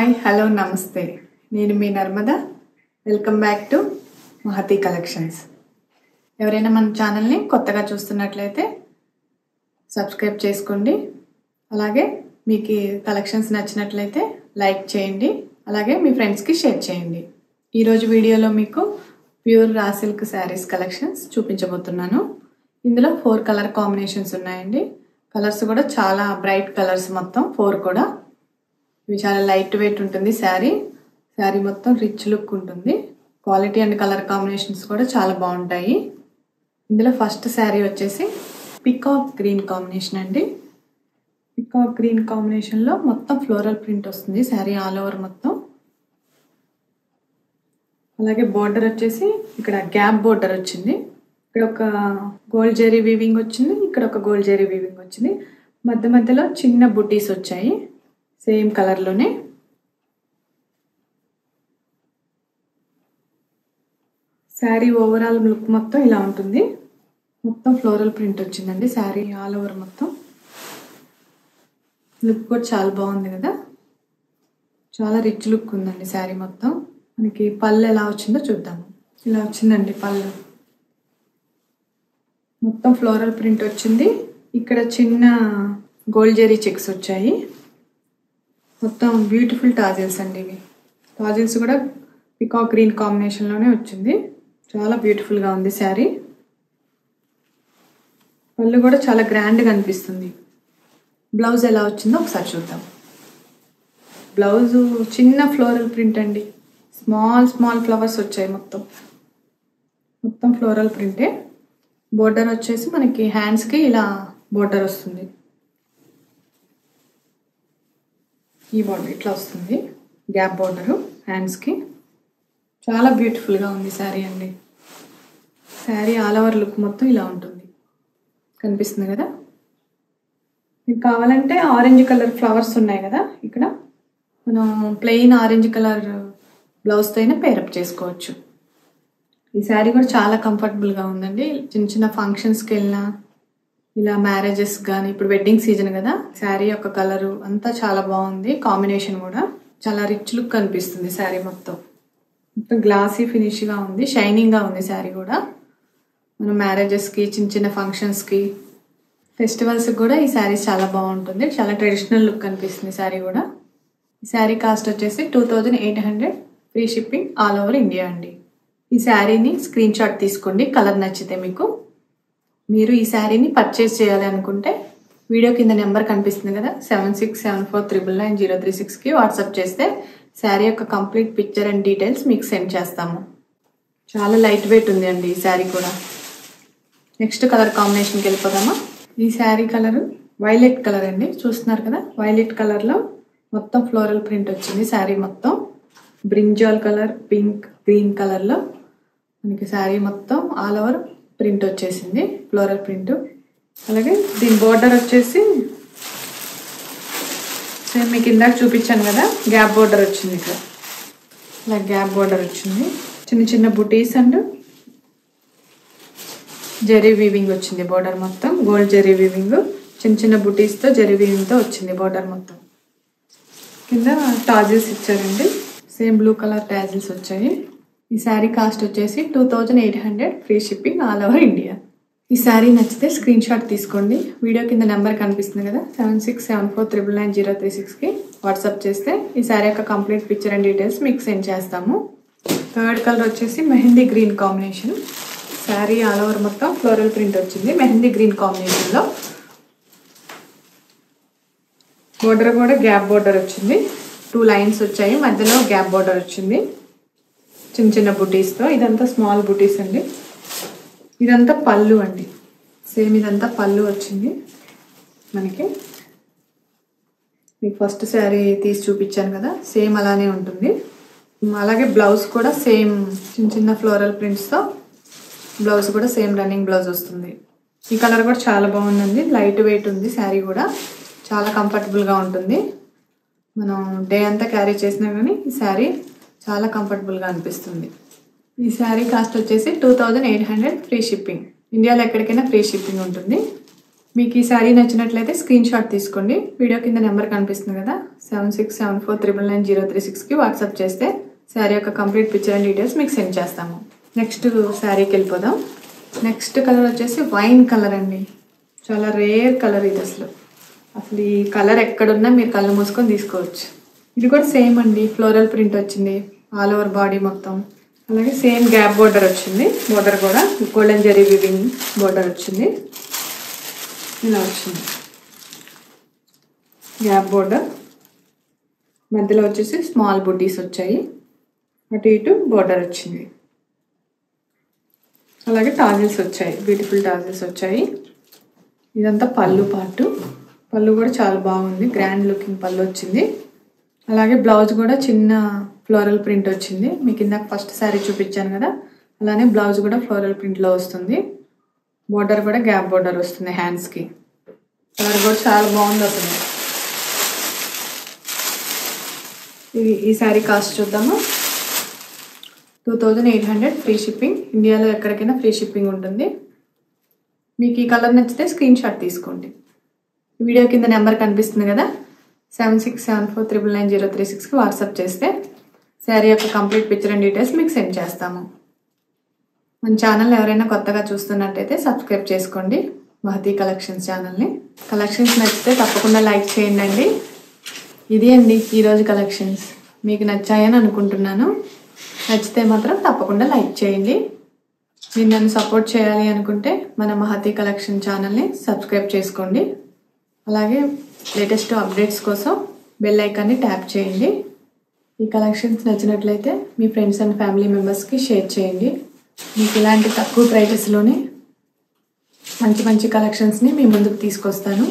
Hi hello నమస్తే నేను మీ Narmada welcome back to Mahathi collections. ఎవరైనా మన ఛానల్ని కొత్తగా చూస్తున్నట్లయితే సబ్స్క్రైబ్ చేసుకోండి. అలాగే మీకు కలెక్షన్స్ నచ్చినట్లయితే లైక్ చేయండి. అలాగే మీ ఫ్రెండ్స్కి షేర్ చేయండి. ఈరోజు వీడియోలో మీకు pure raw silk saris collections చూపించబోతున్నాను. ఇందులో 4 కలర్ కాంబినేషన్స్ ఉన్నాయండి. కలర్స్ కూడా చాలా బ్రైట్ కలర్స్, మొత్తం 4 కూడా. ఇవి చాలా లైట్ వెయిట్ ఉంటుంది. శారీ మొత్తం రిచ్ లుక్ ఉంటుంది. క్వాలిటీ అండ్ కలర్ కాంబినేషన్స్ కూడా చాలా బాగుంటాయి. ఇందులో ఫస్ట్ శారీ వచ్చేసి పికాక్ గ్రీన్ కాంబినేషన్ అండి. పికాక్ గ్రీన్ కాంబినేషన్లో మొత్తం ఫ్లోరల్ ప్రింట్ వస్తుంది శారీ ఆల్ ఓవర్ మొత్తం. అలాగే బోర్డర్ వచ్చేసి ఇక్కడ గ్యాప్ బోర్డర్ వచ్చింది. ఇక్కడ ఒక గోల్డ్ జెరీ వీవింగ్ వచ్చింది, ఇక్కడ ఒక గోల్డ్ జెరీ వీవింగ్ వచ్చింది. మధ్యలో చిన్న బుటీస్ వచ్చాయి సేమ్ కలర్లోనే. శారీ ఓవరాల్ లుక్ మొత్తం ఇలా ఉంటుంది. మొత్తం ఫ్లోరల్ ప్రింట్ వచ్చిందండి శారీ ఆల్ ఓవర్ మొత్తం. లుక్ కూడా చాలా బాగుంది కదా, చాలా రిచ్ లుక్ ఉందండి శారీ మొత్తం. మనకి పళ్ళు ఎలా వచ్చిందో చూద్దాము. ఇలా వచ్చిందండి పళ్ళు, మొత్తం ఫ్లోరల్ ప్రింట్ వచ్చింది. ఇక్కడ చిన్న గోల్డ్ జెరీ చెక్స్ వచ్చాయి. మొత్తం బ్యూటిఫుల్ టాజిల్స్ అండి. ఇవి టాజిల్స్ కూడా పికాక్ గ్రీన్ కాంబినేషన్లోనే వచ్చింది. చాలా బ్యూటిఫుల్గా ఉంది శారీ. పళ్ళు కూడా చాలా గ్రాండ్గా అనిపిస్తుంది. బ్లౌజ్ ఎలా వచ్చిందో ఒకసారి చూద్దాం. బ్లౌజు చిన్న ఫ్లోరల్ ప్రింట్ అండి. స్మాల్ ఫ్లవర్స్ వచ్చాయి. మొత్తం ఫ్లోరల్ ప్రింటే. బోర్డర్ వచ్చేసి మనకి హ్యాండ్స్కి ఇలా బోర్డర్ వస్తుంది. ఈ బోర్డర్ ఇట్లా వస్తుంది, గ్యాప్ బోర్డరు హ్యాండ్స్కి. చాలా బ్యూటిఫుల్గా ఉంది శారీ అండి. శారీ ఆల్ ఓవర్ లుక్ మొత్తం ఇలా ఉంటుంది. కనిపిస్తుంది కదా. మీకు కావాలంటే ఆరెంజ్ కలర్ ఫ్లవర్స్ ఉన్నాయి కదా, ఇక్కడ మనం ప్లెయిన్ ఆరెంజ్ కలర్ బ్లౌజ్తో అయినా పేరప్ చేసుకోవచ్చు. ఈ శారీ కూడా చాలా కంఫర్టబుల్గా ఉందండి. చిన్న ఫంక్షన్స్కి వెళ్ళినా, ఇలా మ్యారేజెస్ కానీ, ఇప్పుడు వెడ్డింగ్ సీజన్ కదా, శారీ యొక్క కలరు అంతా చాలా బాగుంది. కాంబినేషన్ కూడా చాలా రిచ్ లుక్ అనిపిస్తుంది. శారీ మొత్తం గ్లాసీ ఫినిష్గా ఉంది, షైనింగ్గా ఉంది శారీ కూడా. మనం మ్యారేజెస్కి, చిన్న ఫంక్షన్స్కి, ఫెస్టివల్స్కి కూడా ఈ శారీ చాలా బాగుంటుంది. చాలా ట్రెడిషనల్ లుక్ అనిపిస్తుంది శారీ కూడా. ఈ శారీ కాస్ట్ వచ్చేసి 2800, free shipping all over India అండి. ఈ శారీని స్క్రీన్ షాట్ తీసుకోండి. కలర్ నచ్చితే మీరు ఈ శారీని పర్చేస్ చేయాలి అనుకుంటే వీడియో కింద నెంబర్ కనిపిస్తుంది కదా, 7674999036కి వాట్సాప్ చేస్తే శారీ యొక్క కంప్లీట్ పిక్చర్ అండ్ డీటెయిల్స్ మీకు సెండ్ చేస్తాము. చాలా లైట్ వెయిట్ ఉంది అండి ఈ శారీ కూడా. నెక్స్ట్ కలర్ కాంబినేషన్కి వెళ్ళిపోదామా. ఈ శారీ కలర్ వైలెట్ కలర్ అండి. చూస్తున్నారు కదా, వైలెట్ కలర్లో మొత్తం ఫ్లోరల్ ప్రింట్ వచ్చింది. శారీ మొత్తం బ్రింజాల్ కలర్, పింక్, గ్రీన్ కలర్లో మనకి శారీ మొత్తం ఆల్ ఓవర్ ప్రింట్ వచ్చేసింది, ఫ్లోరల్ ప్రింట్. అలాగే దీని బోర్డర్ వచ్చేసి సేమ్ మీకు ఇందాక చూపించాను కదా, గ్యాప్ బోర్డర్ వచ్చింది. ఇక్కడ ఇలా గ్యాప్ బోర్డర్ వచ్చింది. చిన్న బుటీస్ అండ్ జెరీ వీవింగ్ వచ్చింది. బోర్డర్ మొత్తం గోల్డ్ జెరీ వీవింగ్, చిన్న బుటీస్తో జెరీ వీవింగ్తో వచ్చింది బోర్డర్ మొత్తం. కింద టాజిల్స్ ఇచ్చారండి, సేమ్ బ్లూ కలర్ టాజిల్స్ వచ్చాయి. ఈ శారీ కాస్ట్ వచ్చేసి 2800, free shipping all over India. ఈ శారీ నచ్చితే స్క్రీన్ షాట్ తీసుకోండి. వీడియో కింద నెంబర్ కనిపిస్తుంది కదా, 7674999036కి వాట్సాప్ చేస్తే ఈ శారీ యొక్క కంప్లీట్ పిక్చర్ అండ్ డీటెయిల్స్ మీకు సెండ్ చేస్తాము. థర్డ్ కలర్ వచ్చేసి mehndi green combination. Sari all over మొత్తం ఫ్లోరల్ ప్రింట్ వచ్చింది మెహందీ గ్రీన్ కాంబినేషన్లో. బోర్డర్ కూడా గ్యాప్ బోర్డర్ వచ్చింది. 2 లైన్స్ వచ్చాయి, మధ్యలో గ్యాప్ బోర్డర్ వచ్చింది చిన్న బుటీస్తో. ఇదంతా స్మాల్ బుటీస్ అండి. ఇదంతా పళ్ళు అండి. సేమ్ ఇదంతా పళ్ళు వచ్చింది మనకి. మీకు ఫస్ట్ శారీ తీసి చూపించాను కదా, సేమ్ అలానే ఉంటుంది. అలాగే బ్లౌజ్ కూడా సేమ్ చిన్న ఫ్లోరల్ ప్రింట్స్తో బ్లౌజ్ కూడా సేమ్ రన్నింగ్ బ్లౌజ్ వస్తుంది. ఈ కలర్ కూడా చాలా బాగుందండి, లైట్ వెయిట్ ఉంది శారీ కూడా. చాలా కంఫర్టబుల్గా ఉంటుంది. మనం డే అంతా క్యారీ చేసినా కానీ ఈ శారీ చాలా కంఫర్టబుల్గా అనిపిస్తుంది. ఈ శారీ కాస్ట్ వచ్చేసి 2800, ఫ్రీ షిప్పింగ్. ఇండియాలో ఎక్కడికైనా ఫ్రీ షిప్పింగ్ ఉంటుంది. మీకు ఈ శారీ నచ్చినట్లయితే స్క్రీన్ షాట్ తీసుకోండి. వీడియో కింద నెంబర్ కనిపిస్తుంది కదా, 7674990936కి వాట్సాప్ చేస్తే శారీ యొక్క కంప్లీట్ పిక్చర్ అండ్ డీటెయిల్స్ మీకు సెండ్ చేస్తాము. నెక్స్ట్ శారీకి వెళ్ళిపోదాం. నెక్స్ట్ కలర్ వచ్చేసి వైన్ కలర్ అండి. చాలా రేర్ కలర్ ఇది. అసలు ఈ కలర్ ఎక్కడున్నా మీరు కళ్ళు మూసుకొని తీసుకోవచ్చు. ఇది కూడా సేమ్ అండి, ఫ్లోరల్ ప్రింట్ వచ్చింది ఆల్ ఓవర్ బాడీ మొత్తం. అలాగే సేమ్ గ్యాప్ బోర్డర్ వచ్చింది. బోర్డర్ కూడా గోల్డెన్ జరీ వివింగ్ బోర్డర్ వచ్చింది. ఇలా వచ్చింది గ్యాప్ బోర్డర్. మధ్యలో వచ్చేసి స్మాల్ బుటీస్ వచ్చాయి. అటు ఇటు బోర్డర్ వచ్చింది. అలాగే టాజిల్స్ వచ్చాయి, బ్యూటిఫుల్ టాజిల్స్ వచ్చాయి. ఇదంతా పళ్ళు పార్ట్. పళ్ళు కూడా చాలా బాగుంది, గ్రాండ్ లుకింగ్ పళ్ళు వచ్చింది. అలాగే బ్లౌజ్ కూడా చిన్న ఫ్లోరల్ ప్రింట్ వచ్చింది. మీకు ఇందాక ఫస్ట్ శారీ చూపించాను కదా, అలానే బ్లౌజ్ కూడా ఫ్లోరల్ ప్రింట్లో వస్తుంది. బోర్డర్ కూడా గ్యాప్ బోర్డర్ వస్తుంది హ్యాండ్స్కి. కలర్ కూడా చాలా బాగుంది అసలు. ఈ శారీ కాస్ట్ చూద్దాము. 2800 ఫ్రీ షిప్పింగ్. ఇండియాలో ఎక్కడికైనా ఫ్రీ షిప్పింగ్ ఉంటుంది. మీకు ఈ కలర్ నచ్చితే స్క్రీన్ షాట్ తీసుకోండి. వీడియో కింద నెంబర్ కనిపిస్తుంది కదా, 7674990936కి వాట్సాప్ చేస్తే శారీ యొక్క కంప్లీట్ పిక్చర్ అండ్ డీటెయిల్స్ మీకు సెండ్ చేస్తాము. మన ఛానల్ ఎవరైనా కొత్తగా చూస్తున్నట్టయితే సబ్స్క్రైబ్ చేసుకోండి, మహతి కలెక్షన్స్ ఛానల్ని. కలెక్షన్స్ నచ్చితే తప్పకుండా లైక్ చేయండి. ఇది అండి ఈరోజు కలెక్షన్స్. మీకు నచ్చాయని అనుకుంటున్నాను. నచ్చితే మాత్రం తప్పకుండా లైక్ చేయండి. మీరు నన్ను సపోర్ట్ చేయాలి అనుకుంటే మన మహతి కలెక్షన్ ఛానల్ని సబ్స్క్రైబ్ చేసుకోండి. అలాగే లేటెస్ట్ అప్డేట్స్ కోసం బెల్ ఐకాన్ని ట్యాప్ చేయండి. ఈ కలెక్షన్స్ నచ్చినట్లయితే మీ ఫ్రెండ్స్ అండ్ ఫ్యామిలీ మెంబర్స్కి షేర్ చేయండి. మీకు ఇలాంటి తక్కువ ప్రైజెస్లోనే మంచి మంచి కలెక్షన్స్ని మీ ముందుకు తీసుకొస్తాను.